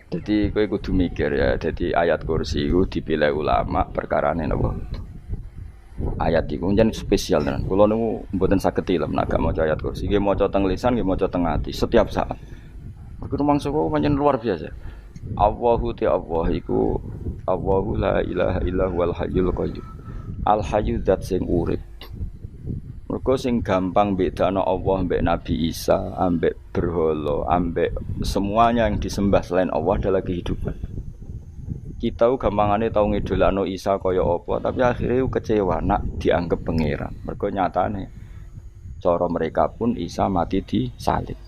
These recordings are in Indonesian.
Jadi kowe kudu mikir ya. Jadi ayat kursi itu dipilih ulama perkarane napa? Ayat iku njen spesial tenan. Kula niku mboten saged tilem nek gak maca ayat kursi. Nggih maca teng lisan, nggih maca teng ati setiap saat. Mergo mangsa kok pancen luar biasa. Allahu ti Allah iku Allahu la ilaha illa huwal hayyul qayyum. Al hayyu zat sing urip. Mergo sing gampang bedakno Allah mbek Nabi Isa, ambek berhala, ambek semuanya yang disembah selain Allah adalah kehidupan. Kita gampangane tau ngidolakno Isa kaya apa, tapi akhirnya kecewa nak dianggap pangeran. Mergo nyatane cara mereka pun Isa mati disalib.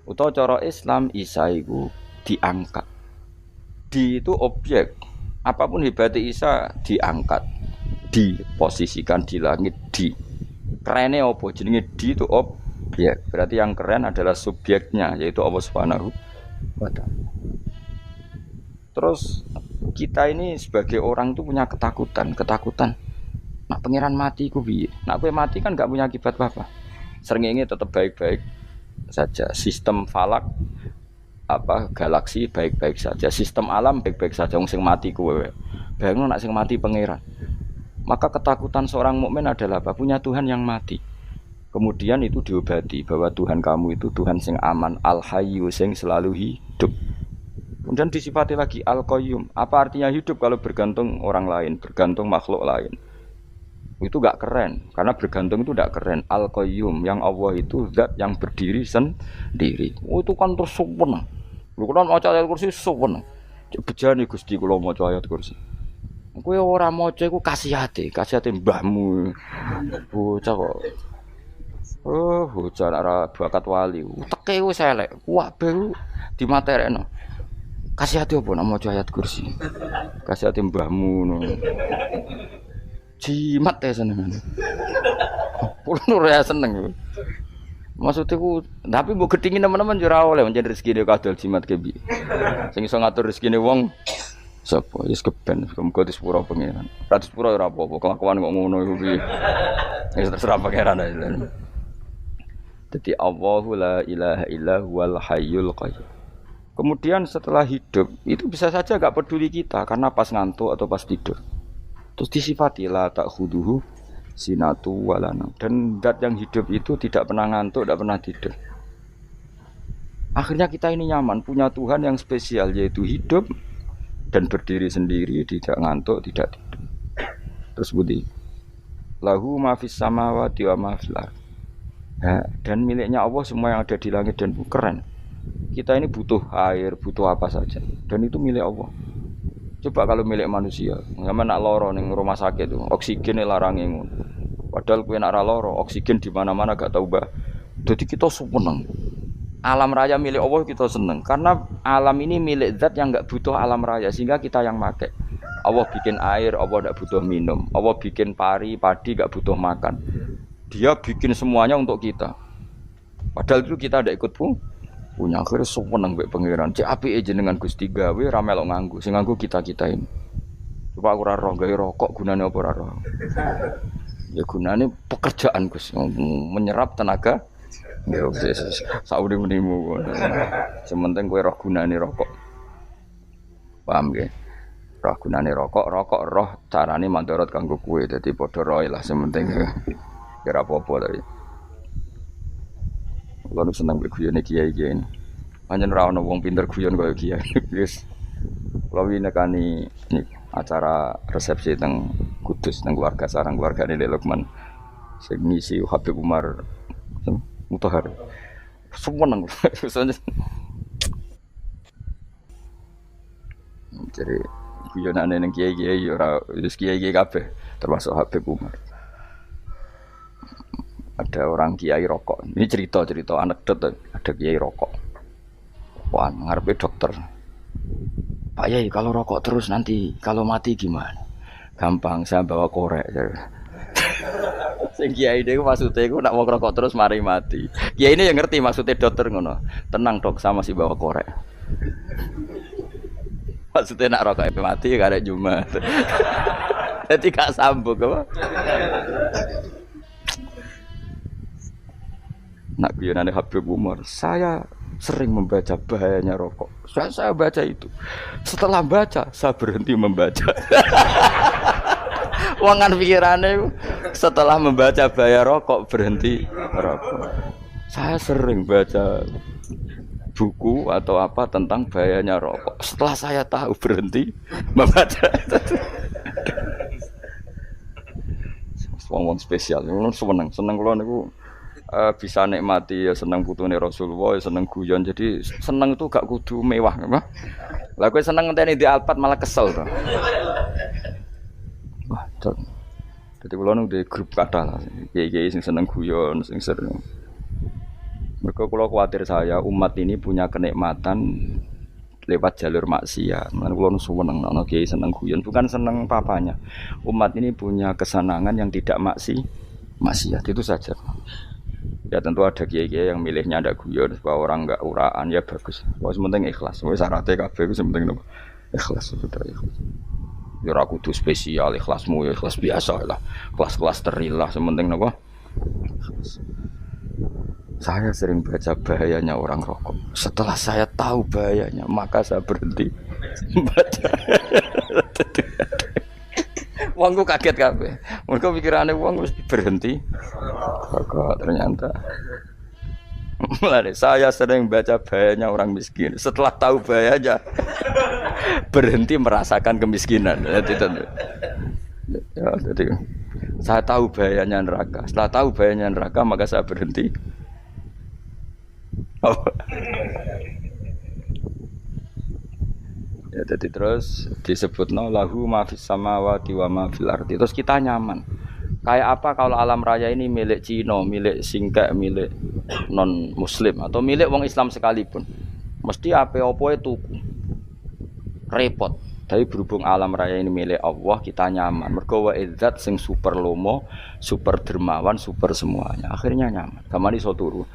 Utawa cara Islam Isa iku diangkat. Di itu objek. Apapun hebatnya Isa diangkat, diposisikan di langit di. Kerennya apa? Jenenge di itu objek. Berarti yang keren adalah subjeknya yaitu Allah Subhanahu wa taala. Terus kita ini sebagai orang tuh punya ketakutan. Nak pangeran mati ku piye? Nak kowe mati kan gak punya akibat apa-apa. Srengenge tetap baik-baik saja. Sistem falak galaksi baik-baik saja. Sistem alam baik-baik saja. Wong sing mati kowe. Bayangno nak sing mati pangeran. Maka ketakutan seorang mukmin adalah apa? Punya Tuhan yang mati. Kemudian itu diobati bahwa Tuhan kamu itu Tuhan sing aman, al-hayyu sing selalu hidup. Kemudian disifati lagi al-qayyum. Apa artinya hidup kalau bergantung orang lain, bergantung makhluk lain? Itu gak keren, karena bergantung itu gak keren. Al-qayyum, yang Allah itu zat yang berdiri sendiri. Oh, itu kan terus sempurna. Lu kan maca ayat kursi sempurna. Bejane Gusti kula maca ayat kursi. Kowe ora maca iku kasihate mbahmu. Bocah kok. Oh, bocah ora bakat wali. Teke wis elek. Kabeh dimaterekno. Kasih hati apa nak maca ayat kursi? Kasih hati mbahmu ngono. Jimat ya senengan. Kulo ora seneng. Maksudnya ku, tapi mbok gedhingi teman-teman yo ora oleh pancen rezekine kadol jimat ke piye. Sing iso ngatur rezekine wong sapa? Wis keben, muga disepuro pangeran. Ora disepuro ora apa-apa, kelakuan kok ngono iku piye. Wis terserah pangeran ae. Dadi Allahu la ilaha illa huwal hayyul qayyum. Kemudian setelah hidup itu bisa saja gak peduli kita karena pas ngantuk atau pas tidur. Terus disifati la ta'khuduhu sinatu walana. Dan zat yang hidup itu tidak pernah ngantuk, tidak pernah tidur. Akhirnya kita ini nyaman punya Tuhan yang spesial yaitu hidup dan berdiri sendiri, tidak ngantuk, tidak tidur. Terus budi lahu ma fis samawati wa ma fil ardh. Dan miliknya Allah semua yang ada di langit dan bumi. Keren. Kita ini butuh air, butuh apa saja, dan itu milik Allah. Coba kalau milik manusia, sama nak loro ning rumah sakit tuh, oksigennya larang ngono. Padahal kowe nak ra loro, oksigen di mana-mana gak tau mbah. Jadi kita seneng. Alam raya milik Allah kita seneng, karena alam ini milik zat yang gak butuh alam raya, sehingga kita yang make. Allah bikin air, Allah gak butuh minum. Allah bikin padi gak butuh makan. Dia bikin semuanya untuk kita. Padahal itu kita tidak ikut pun. Punya akhirnya seneng mbek pangeran. Cek apike jenengan Gusti gawe ra melok nganggo. Sing nganggo kita-kita ini. Coba aku ora roh gawe rokok gunane apa ora roh. Ya gunane pekerjaan Gus, menyerap tenaga. Ya wis sauri-unimu. Sementing kowe roh gunane rokok. Paham nggih? Roh gunane rokok, roh carane mandorot kanggo kowe. Dadi padha roe lah sementing kira apa-apa tapi. Kalau senang beguyone kiai-kiai ini, panjang rawon wong pinter guyon kaya kiai. Yes, kalau ini nekani ini acara resepsi teng Kudus teng keluarga sarang keluarga ini Lukman, saya ngisi Habib Umar Mutahar, semua nang, jadi guyonane neng kiai-kiai ora wis kiai-kiai kabeh termasuk Habib Umar. Ada orang kiai rokok. Ini cerita anekdot. Ada kiai rokok. Wah, ngarepe dokter. Pak Yai, kalau rokok terus nanti kalau mati gimana? Gampang, saya bawa korek. Sing kiai niku maksudnya iku nak mau rokok terus mari mati. Kiai ini yang ngerti maksudnya dokter ngono. Tenang dok, sama si bawa korek. Maksudnya nak rokok mati gak ada Jumat. Jadi gak sambung apa? Nak guyonane Habib Umar, saya sering membaca bahayanya rokok. Saya baca itu. Setelah baca, saya berhenti membaca. Wangan pikirannya setelah membaca bahaya rokok berhenti rokok. Saya sering baca buku atau apa tentang bahayanya rokok. Setelah saya tahu berhenti membaca. Wong spesial, seneng kalau niku bisa nikmati ya seneng putune Rasulullah, ya seneng guyon. Jadi seneng itu gak kudu mewah, apa? Lah kowe seneng ngenteni di Alphard malah kesel to. Wah, jadi kalau nung di grup kata lah, kiai sing seneng guyon, sing sering. Mereka kalau khawatir saya umat ini punya kenikmatan lewat jalur maksiat. Mulane kula seneng ana kiai seneng guyon, bukan seneng papanya. Umat ini punya kesenangan yang tidak maksiat itu saja. Ya tentu ada kiai-kiai yang milihnya ada guyon supaya orang enggak uraan ya bagus. Wis penting ikhlas. Wis syaratnya kabeh wis penting nopo? Ikhlas sudah ikhlas. Ya ora kudu spesial ikhlasmu ya ikhlas biasa lah. Kelas-kelas terilah sementing nopo? Saya sering baca bahayanya orang rokok. Setelah saya tahu bahayanya, maka saya berhenti baca. Wongku kaget kabeh. Mereka pikirane wong wis berhenti. Rokok ternyata. Mulane saya sering baca bahayanya orang miskin. Setelah tahu bahayanya, berhenti merasakan kemiskinan. Jadi saya tahu bahayanya neraka. Setelah tahu bahayanya neraka, maka saya berhenti. Ya jadi terus disebutno lahu ma fis samawati wa ma fil ardi. Terus kita nyaman. Kayak apa kalau alam raya ini milik Cina, milik singkek, milik non muslim atau milik wong Islam sekalipun. Mesti apa-apa itu repot. Tapi berhubung alam raya ini milik Allah, kita nyaman. Mergo wa izzat sing super lomo, super dermawan, super semuanya. Akhirnya nyaman. Kamane iso turu.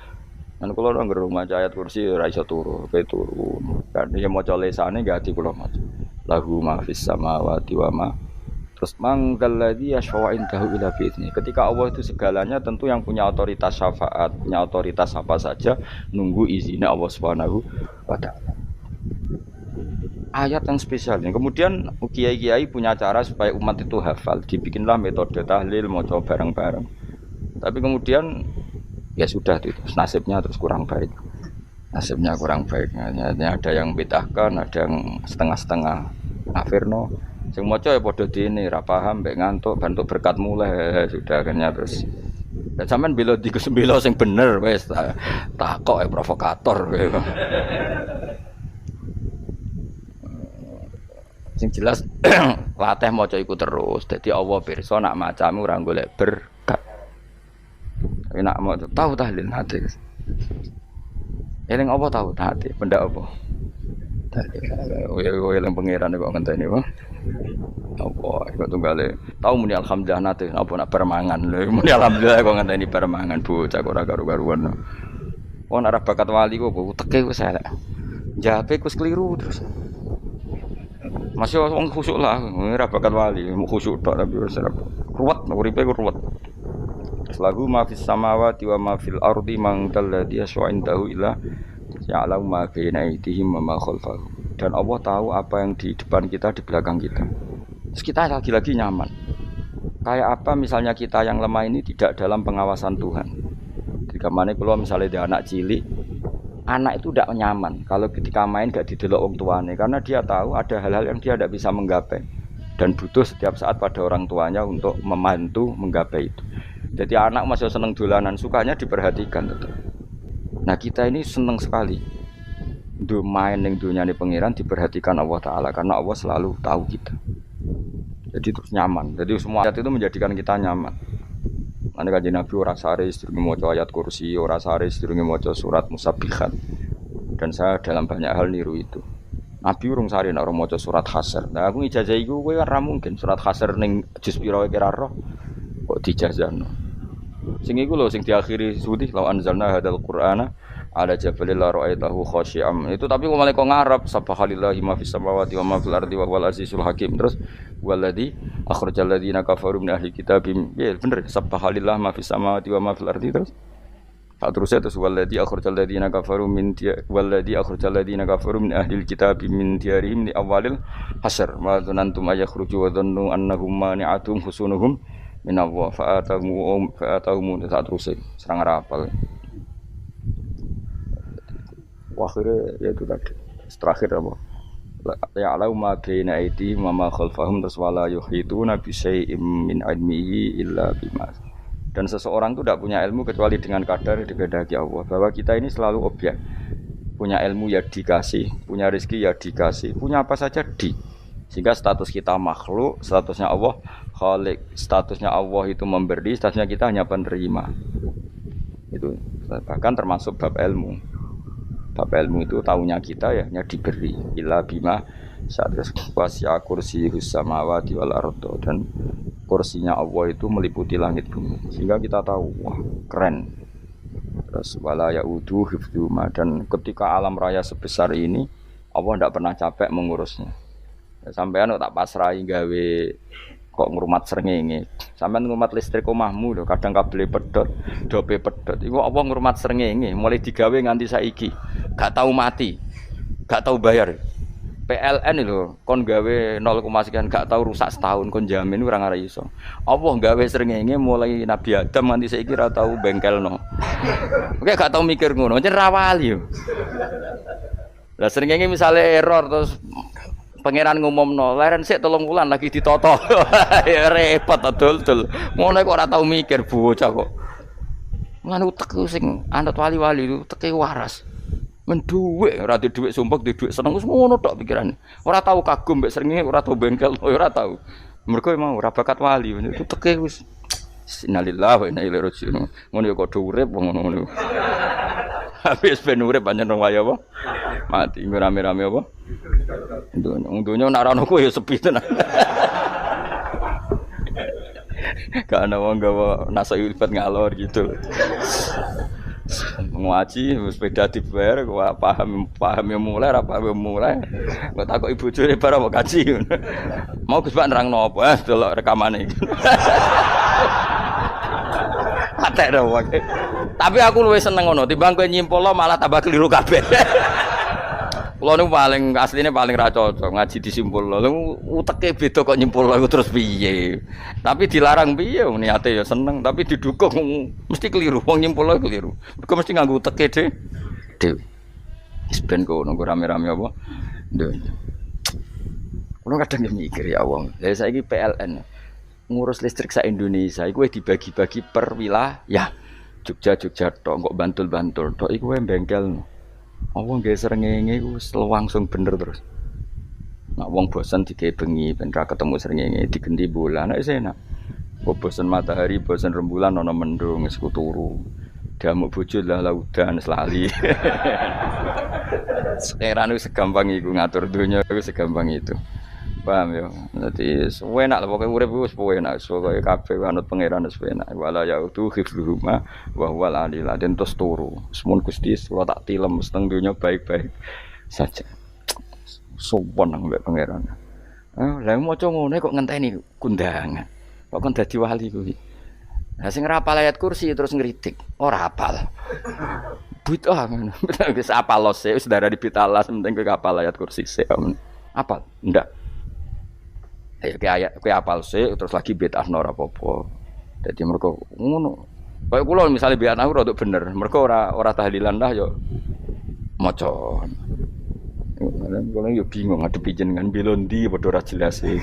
Kan kula nang rumah ayat kursi ora iso turu, pe turu. Kan ya maca lesane gak ati kula maca. Lahu ma fis samawati wa ma. Terus mangkal ladzi yashfa'u indahu ila bi'izni. Ketika Allah itu segalanya tentu yang punya otoritas syafaat, punya otoritas apa saja nunggu izinnya Allah Subhanahu wa taala. Ayat yang spesial. Kemudian kiai-kiai punya cara supaya umat itu hafal. Dibikinlah metode tahlil maca bareng-bareng. Tapi kemudian ya sudah itu nasibnya terus kurang baik. Nasibnya kurang baik. Ada yang bedahkan, ada yang setengah-setengah afirno. Sing maca ya padha dene ra paham mbek ngantuk bantu berkat mulai sudah akhirnya terus. Dan sampean bela bela sing bener wis takok provokator kowe. Sing jelas latih maca iku terus. Dadi Allah pirsa nak macamu ora golek berkat. Tapi nak mau tahu tahlil hati. Eling apa tahu hati? Benda apa? Eling pangeran kok ngenteni apa? Apa iku tunggale. Tahu muni alhamdulillah nate apa nak permangan. Muni alhamdulillah kok ngenteni permangan bocah ora karo-karuan. Wong arep bakat wali kok teke wis elek. Jape kus keliru terus. Masih wong khusuk lah, ora bakat wali, khusuk tok tapi wis ruwet, uripe ruwet. Lagu ma fis samawati wa ma fil ardi man dalladhi yashwa'indahu illa ya'lamu ma baina aydihim wa ma khalfahum. Dan Allah tahu apa yang di depan kita, di belakang kita. Terus kita lagi-lagi nyaman. Kayak apa misalnya kita yang lemah ini tidak dalam pengawasan Tuhan. Ketika mana kalau misalnya dia anak cilik, anak itu tidak nyaman kalau ketika main gak didelok wong tuane karena dia tahu ada hal-hal yang dia tidak bisa menggapai dan butuh setiap saat pada orang tuanya untuk membantu menggapai itu. Jadi anak masih seneng dolanan, sukanya diperhatikan tetap. Nah kita ini seneng sekali main ning dunyane pangeran diperhatikan Allah Ta'ala karena Allah selalu tahu kita. Jadi terus nyaman. Jadi semua ayat itu menjadikan kita nyaman. Ane kanjeng Nabi ora sare sedurunge maca ayat kursi, ora sare sedurunge maca surat Musabbihat. Dan saya dalam banyak hal niru itu. Nabi urung sare nek ora maca surat Hasyr. Nah aku ijazah iku kowe ora mungkin surat Hasyr ning juz pira kira roh kok dijazahno. Sing iku lho sing diakhiri sudi law anzalna hadzal qur'ana ala jabalil la ra'aitahu khashi'am. Itu tapi kok malah kok ngarep subhanallahi ma fis samawati wa ma fil ardi wa huwal azizul hakim. Terus waladzi akhrajal ladzina kafaru min ahli kitabim. Ya bener subhanallahi ma fis samawati wa ma fil ardi terus terusnya terus waladhi akhrajal ladzina kafaru min waladhi akhrajal ladzina kafaru min ahlil kitab min diyarihim li awalil hasyr wa dzanantum ayakhruju wa dhannu annahum mani'atum husunuhum min Allah fa'atahum saat terusnya serang rapal. Akhirnya ya itu tadi terakhir apa ya'lamu ma baina aydihim wa ma khalfahum wala yuhituna bi syai'in min 'ilmihi illa bima. Dan seseorang itu tidak punya ilmu kecuali dengan kadar yang dikehendaki Allah. Bahwa kita ini selalu objek. Punya ilmu ya dikasih, punya rezeki ya dikasih, punya apa saja di. Sehingga status kita makhluk, statusnya Allah khalik, statusnya Allah itu memberi, statusnya kita hanya penerima. Itu bahkan termasuk bab ilmu. Bab ilmu itu tahunya kita ya hanya diberi. Illa bima saat wasi'a kursiyus samawati wal ardh, dan kursinya Allah itu meliputi langit bumi sehingga kita tahu wah keren. Terus wala yaudu hifdzuma, dan ketika alam raya sebesar ini Allah tidak pernah capek mengurusnya. Ya, sampean tak pasrahi gawe kok ngrumat srengenge. Sampean ngrumat listrik omahmu lho, kadang kabel pedhot, dope pedhot. Iku apa ngrumat srengenge mulai digawe nganti saiki. Gak tahu mati. Gak tahu bayar. PLN lho kon gawe 0, sekian gak tahu rusak setahun kon jamin ora ngara iso. Allah gawe srengenge mulai Nabi Adam nganti saiki ora tahu bengkelno. Oke gak tahu mikir ngono, jen ra wali yo. Lah srengenge misale error terus pangeran ngumumno, leren sik 3 wulan lagi ditoto. Ya repot dul-dul. Ngono kok ora tahu mikir bocah kok. Lan utek sing anut wali-wali itu teke waras. Menduwe ora di dhuwit sumpek di dhuwit seneng wis ngono tok pikirane. Ora tau kagum mbek srengenge, ora tau bengkel, ora tau. Mergo emang ora bakat wali, itu teke wis innalillahi wa inna ilaihi raji'un. Ngono ya kudu urip ngono. Habis ben urip pancen wong wae apa? Mati rame-rame apa? Dunya nek ora ono ku ya sepi tenan. Gak ana wong gawa nasa ilfat ngalor gitu. Ngaji sepeda dibayar kok paham yang mulai apa yang mulai kok takut ibu jure barang mau kaji mau Gus Pak nerangno apa delok rekamane iki atek dong tapi aku luwih seneng ngono timbang kowe nyimpulno malah tambah keliru kabeh. Kulo niku paling asline paling ra cocok ngaji disimpulno. Lha uteke beda kok nyimpulno terus piye. Tapi dilarang piye niate ya seneng tapi didukung mesti keliru. Wong nyimpulno keliru. Mergo mesti nganggo uteke dhewe. Wis ben kono rame-rame apa. Nduk. Kulo kadang mikir ya wong. Lah saiki PLN ngurus listrik sak Indonesia iku wis dibagi-bagi per wilayah. Jogja tok, kok Bantul tok iku wae bengkel. Wong gawe srengenge iku langsung bener terus. Nek wong bosan digawe bengi ben ra ketemu srengenge digenti bola nek enak. Kok bosan matahari, bosan rembulan ana mendung wis turu. Damuk bojo lah laudan selali. Sekarang itu segampang iku ngatur dunya iku segampang itu. Paham ya. Dadi enak lho pokoke urip wis enak. Pokoke kabeh anut pangeran wis enak. Wala ya utu khifruhuma wa huwal alil den tos turu. Semun Gusti kula tak tilem seteng donya baik-baik saja. Sopan nang mbek pangeran. Lah maca ngene kok ngenteni kundangan. Kok kon dadi wali kuwi. Lah sing ora hafal ayat kursi terus ngritik. Ora hafal. Bid'ah ngono. Wis hafal lose wis darani bitalas penting kowe hafal ayat kursi sik. Hafal? Ndak. Kayak apal sih terus lagi bid'ah ora apa-apa. Dadi mergo ngono. Kayak kula misale bid'ah aku rada bener. Mergo ora tahlilan dah yo maca. Kula yo bingung ngadepi jenengan belondi padha ora jelas e.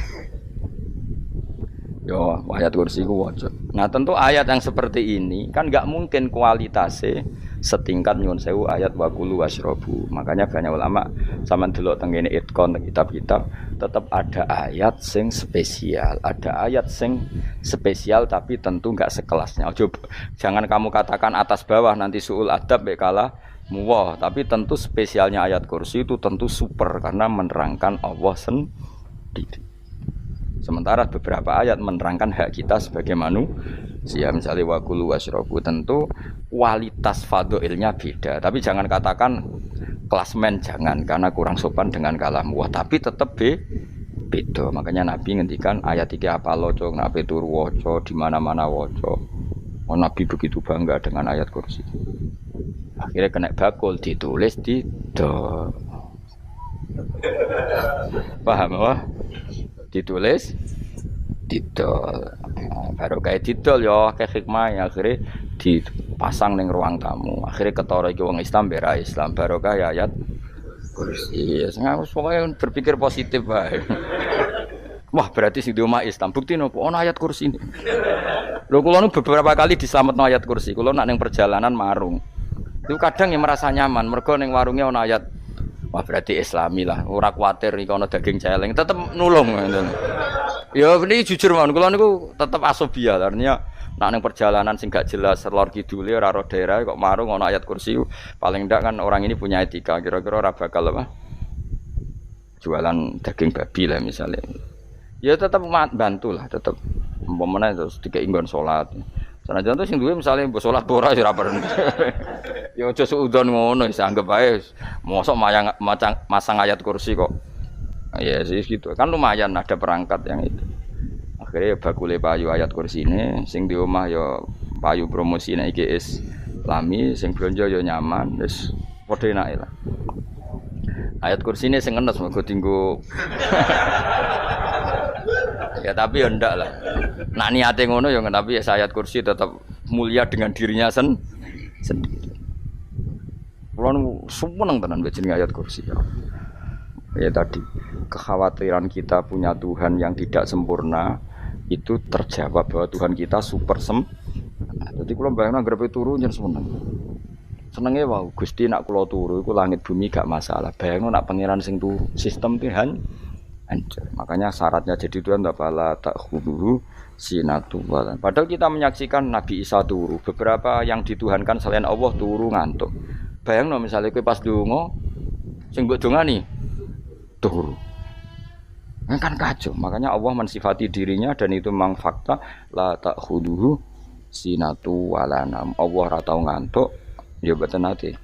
Yo ayat kursi ku waca. Nah, tentu ayat yang seperti ini kan enggak mungkin kualitasnya setingkat nyuwun sewu ayat waqulu wasyrabu. Makanya banyak ulama sampean delok teng kene itqon teng kitab-kitab tetap ada ayat sing spesial, ada ayat sing spesial tapi tentu enggak sekelasnya. Jangan kamu katakan atas bawah nanti suul adab mek kalah muwah, tapi tentu spesialnya ayat kursi itu tentu super karena menerangkan Allah sendiri. Sementara beberapa ayat menerangkan hak kita sebagai manusia, misalnya waqulu wasyrabu, tentu kualitas fadhailnya beda. Tapi jangan katakan klasmen, jangan, karena kurang sopan dengan kalam wah, tapi tetap beda. Makanya Nabi ngendikan ayat 3 apa loco, nape turu waca di mana-mana waca. Oh, Nabi begitu bangga dengan ayat kursi. Akhirnya kena bakul ditulis di do. Paham apa? Ditulis didol. Baru kayak didol ya kayak hikmah ya akhirnya dipasang ning ruang tamu. Akhirnya ketara iki wong Islam bera Islam baru kayak ayat kursi. Ya pokoknya berpikir positif bae. Wah, berarti sing di omah Islam bukti nopo ono ayat kursi ini. Lho kula nu beberapa kali diselametno ayat kursi. Kula nak ning perjalanan marung. Itu kadang yang merasa nyaman mergo ning warunge ono ayat. Wah, berarti Islami lah. Ora kuwatir iki ono daging celeng, tetep nulung ngoten. Ya ini jujur mawon kula niku tetep asobia artinya nak ning perjalanan sing gak jelas lor kidule ora ro daerah kok marung ono ayat kursi paling ndak kan orang ini punya etika kira-kira ora bakal apa jualan daging babi lah misalnya ya tetep bantu lah tetep umpamane terus dikek nggon salat sanajan to sing duwe misale mbok salat ora ya ora perlu ya aja suudon ngono wis anggap ae mosok masang ayat kursi kok. Ya sih gitu kan lumayan ada perangkat yang itu akhirnya bakule payu ayat kursi ini sing di omah ya payu promosi nek iki Islami sing blonjo ya nyaman wis padha enake lah ayat kursi ini sing enes mergo dinggo ya tapi ya ndak lah nak niate ngono ya tapi ya ayat kursi tetap mulia dengan dirinya sendiri kula seneng tenan jenenge ayat kursi ya tadi kekhawatiran kita punya Tuhan yang tidak sempurna itu terjawab bahwa Tuhan kita super jadi kalau bayangin anggape turu jen senengnya wow Gusti nak kula turu itu langit bumi gak masalah bayangin nak pangeran sing turu sistem Tuhan hancur makanya syaratnya jadi Tuhan bala tak khuduhu sinatu walan padahal kita menyaksikan Nabi Isa turu beberapa yang dituhankan selain Allah turu ngantuk bayangin misalnya kowe pas donga sing mbok dongani turu kan kacau makanya Allah mensifati dirinya dan itu memang fakta la ta'khuduhu sinatu walanam Allah ora tau ngantuk ya boten ate